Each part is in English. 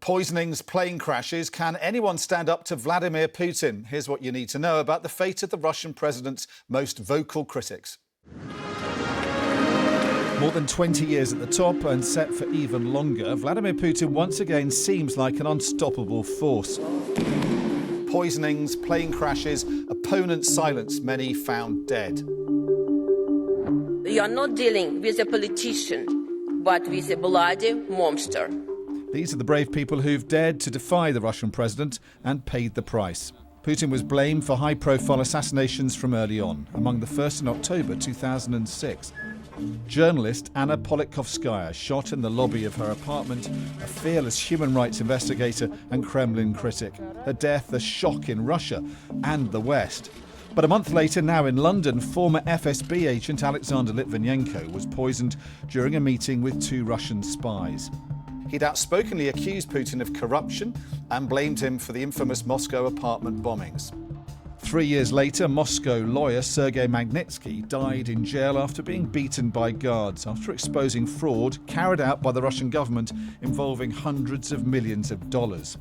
Poisonings, plane crashes. Can anyone stand up to Vladimir Putin? Here's what you need to know about the fate of the Russian president's most vocal critics. More than 20 years at the top and set for even longer, Vladimir Putin once again seems like an unstoppable force. Poisonings, plane crashes, opponents silenced, many found dead. We are not dealing with a politician, but with a bloody monster. These are the brave people who've dared to defy the Russian president and paid the price. Putin was blamed for high-profile assassinations from early on, among the first in October 2006. Journalist Anna Politkovskaya shot in the lobby of her apartment, a fearless human rights investigator and Kremlin critic. Her death a shock in Russia and the West. But a month later, now in London, former FSB agent Alexander Litvinenko was poisoned during a meeting with two Russian spies. He'd outspokenly accused Putin of corruption and blamed him for the infamous Moscow apartment bombings. 3 years later, Moscow lawyer Sergey Magnitsky died in jail after being beaten by guards after exposing fraud carried out by the Russian government involving hundreds of millions of dollars.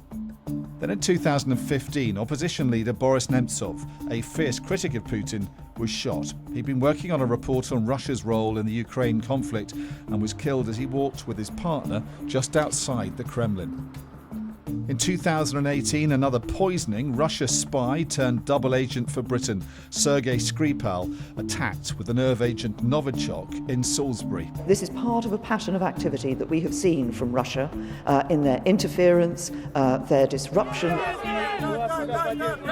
Then in 2015, opposition leader Boris Nemtsov, a fierce critic of Putin, was shot. He'd been working on a report on Russia's role in the Ukraine conflict and was killed as he walked with his partner just outside the Kremlin. In 2018, another poisoning, Russia spy turned double agent for Britain, Sergey Skripal, attacked with the nerve agent Novichok in Salisbury. This is part of a pattern of activity that we have seen from Russia in their interference, their disruption.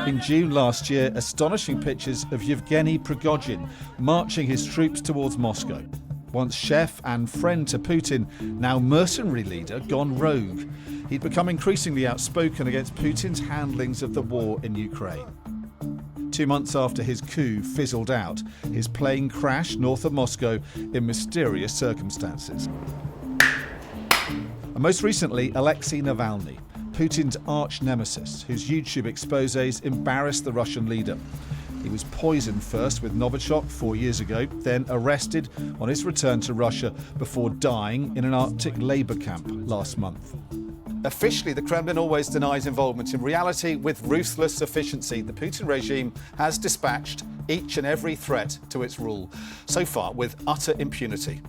In June last year, astonishing pictures of Yevgeny Prigozhin marching his troops towards Moscow. Once chef and friend to Putin, now mercenary leader gone rogue. He'd become increasingly outspoken against Putin's handlings of the war in Ukraine. 2 months after his coup fizzled out, his plane crashed north of Moscow in mysterious circumstances. And most recently, Alexi Navalny, Putin's arch nemesis, whose YouTube exposés embarrassed the Russian leader. He was poisoned first with Novichok 4 years ago, then arrested on his return to Russia before dying in an Arctic labour camp last month. Officially, the Kremlin always denies involvement. In reality, with ruthless efficiency, the Putin regime has dispatched each and every threat to its rule, so far with utter impunity.